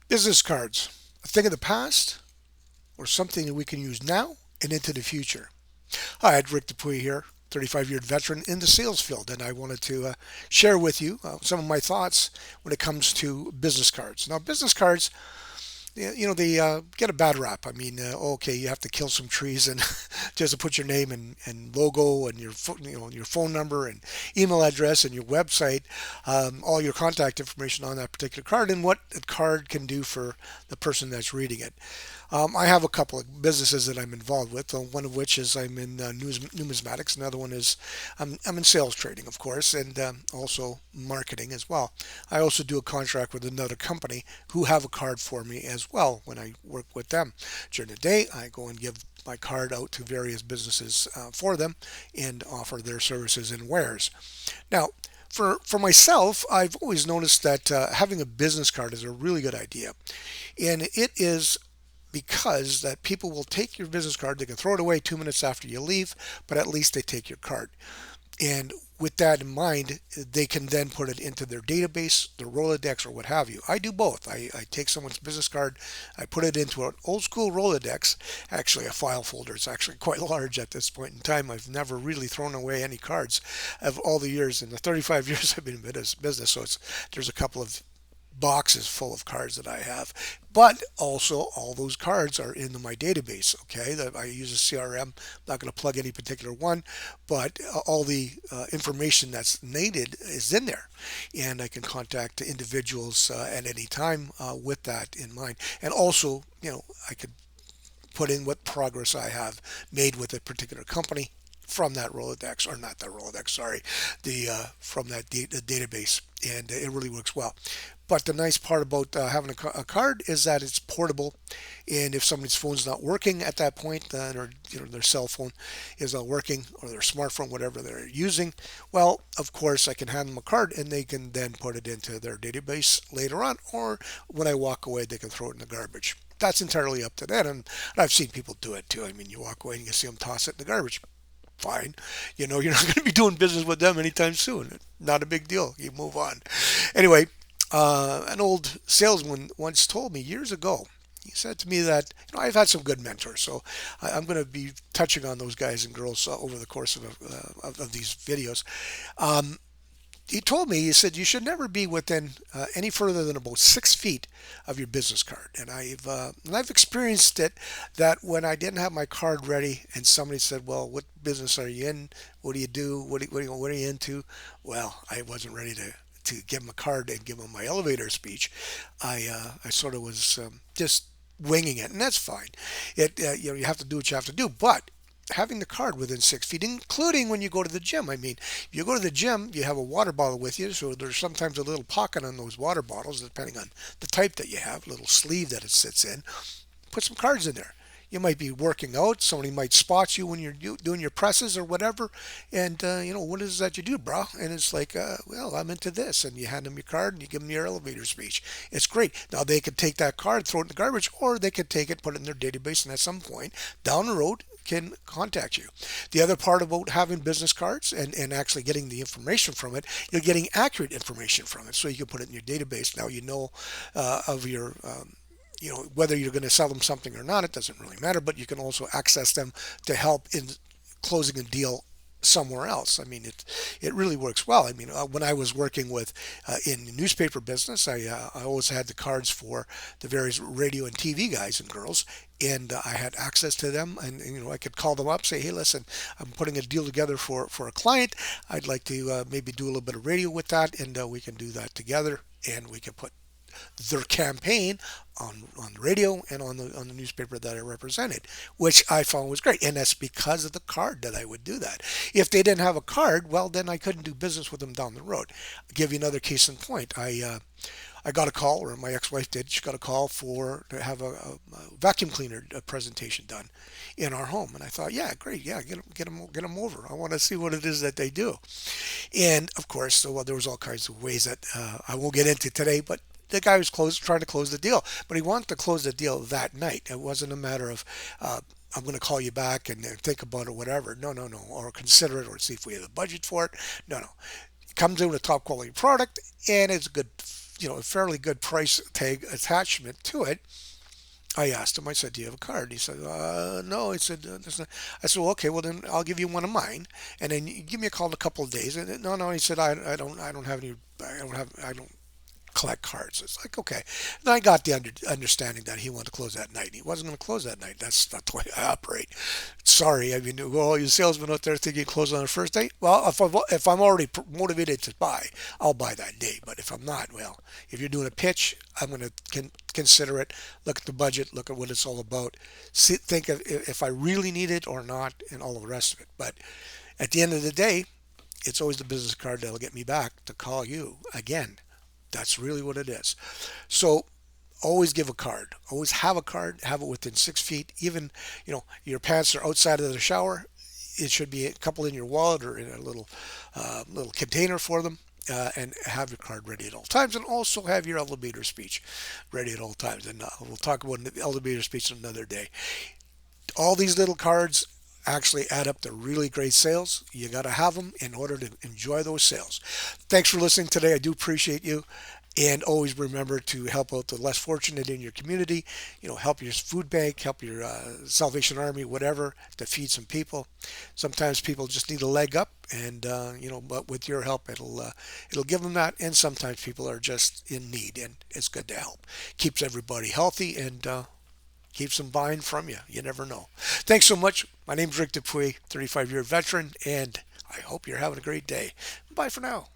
Business cards, a thing of the past or something that we can use now and into the future. Hi, I'm Rick Dupuy here, 35-year veteran in the sales field, and I wanted to share with you some of my thoughts when it comes to business cards. Now, business cards, they get a bad rap. I mean, okay, you have to kill some trees and just to put your name and logo and your phone number and email address and your website, all your contact information on that particular card and what the card can do for the person that's reading it. I have a couple of businesses that I'm involved with. One of which is I'm in numismatics. Another one is I'm in sales trading, of course, and also marketing as well. I also do a contract with another company who have a card for me as well when I work with them. During the day, I go and give my card out to various businesses for them and offer their services and wares. Now, for myself, I've always noticed that having a business card is a really good idea, and it is because that people will take your business card. They can throw it away 2 minutes after you leave, but at least they take your card. And with that in mind, they can then put it into their database, their Rolodex, or what have you. I do both. I take someone's business card, I put it into an old school Rolodex, actually a file folder. It's actually quite large at this point in time. I've never really thrown away any cards of all the years in the 35 years I've been in business. So there's a couple of boxes full of cards that I have, but also all those cards are in my database. Okay, that I use a CRM. I'm not going to plug any particular one, but all the information that's needed is in there, and I can contact individuals at any time with that in mind. And also, I could put in what progress I have made with a particular company from that Rolodex, or not that Rolodex, sorry, the from that the database, and it really works well. But the nice part about having a card is that it's portable, and if somebody's phone's not working at that point, or their cell phone is not working, or their smartphone, whatever they're using, well, of course, I can hand them a card, and they can then put it into their database later on, or when I walk away, they can throw it in the garbage. That's entirely up to them, and I've seen people do it too. I mean, you walk away and you see them toss it in the garbage. Fine, you're not going to be doing business with them anytime soon. Not a big deal. You move on. Anyway, an old salesman once told me years ago. He said to me that I've had some good mentors, so I'm going to be touching on those guys and girls over the course of these videos. Um, he told me, he said, you should never be within any further than about 6 feet of your business card. And I've experienced it, that when I didn't have my card ready and somebody said, well, what business are you in? What do you do? What are you into? Well, I wasn't ready to give them a card and give them my elevator speech. I sort of was just winging it, and that's fine. You have to do what you have to do, but having the card within 6 feet, including when you go to the gym. I mean, if you go to the gym, you have a water bottle with you, so there's sometimes a little pocket on those water bottles, depending on the type that you have, a little sleeve that it sits in. Put some cards in there. You might be working out. Somebody might spot you when you're doing your presses or whatever. And, what is that you do, bro? And it's like, well, I'm into this. And you hand them your card and you give them your elevator speech. It's great. Now, they could take that card, throw it in the garbage, or they could take it, put it in their database, and at some point down the road, can contact you. The other part about having business cards and actually getting the information from it, you're getting accurate information from it. So you can put it in your database. Now you know of your whether you're going to sell them something or not, it doesn't really matter, but you can also access them to help in closing a deal somewhere else. I mean, it really works well. I mean, when I was working with in the newspaper business, I always had the cards for the various radio and TV guys and girls, and I had access to them, and I could call them up, say, hey, listen, I'm putting a deal together for a client. I'd like to maybe do a little bit of radio with that, and we can do that together, and we can put their campaign on the radio and on the newspaper that I represented, which I found was great. And that's because of the card that I would do that. If they didn't have a card, well, then I couldn't do business with them down the road. I'll give you another case in point. I got a call, or my ex-wife did. She got a call to have a vacuum cleaner presentation done in our home, and I thought, yeah, great, yeah, get them over. I want to see what it is that they do. And of course, so, well, there was all kinds of ways that I won't get into today, but the guy was trying to close the deal, but he wanted to close the deal that night. It wasn't a matter of I'm going to call you back and think about it, whatever. No, no, no, or consider it, or see if we have the budget for it. No, no. It comes in with a top quality product, and it's a good a fairly good price tag attachment to it. I asked him, I said, "Do you have a card?" He said, "No." He said, "There's not." I said, "Well, okay, well then I'll give you one of mine, and then you give me a call in a couple of days." And no, no, he said, I don't have any, I don't collect cards." It's like, okay. And I got the understanding that he wanted to close that night. He wasn't going to close that night. That's not the way I operate. Sorry. I mean, well, your salesman out there thinking you close on the first day. Well, if I'm already motivated to buy, I'll buy that day. But if I'm not, well, if you're doing a pitch, I'm going to consider it. Look at the budget. Look at what it's all about. See, think of if I really need it or not, and all of the rest of it. But at the end of the day, it's always the business card that'll get me back to call you again. That's really what it is. So always give a card. Always have a card. Have it within 6 feet. Even, your pants are outside of the shower. It should be a couple in your wallet or in a little container for them. And have your card ready at all times, and also have your elevator speech ready at all times. And we'll talk about the elevator speech another day. All these little cards actually add up to really great sales. You got to have them in order to enjoy those sales. Thanks for listening today. I do appreciate you. And always remember to help out the less fortunate in your community. Help your food bank, help your Salvation Army, whatever, to feed some people. Sometimes people just need a leg up, and but with your help, it'll give them that. And sometimes people are just in need, and it's good to help. Keeps everybody healthy, and keeps them buying from you. You never know. Thanks so much. My name's Rick Dupuy, 35-year veteran, and I hope you're having a great day. Bye for now.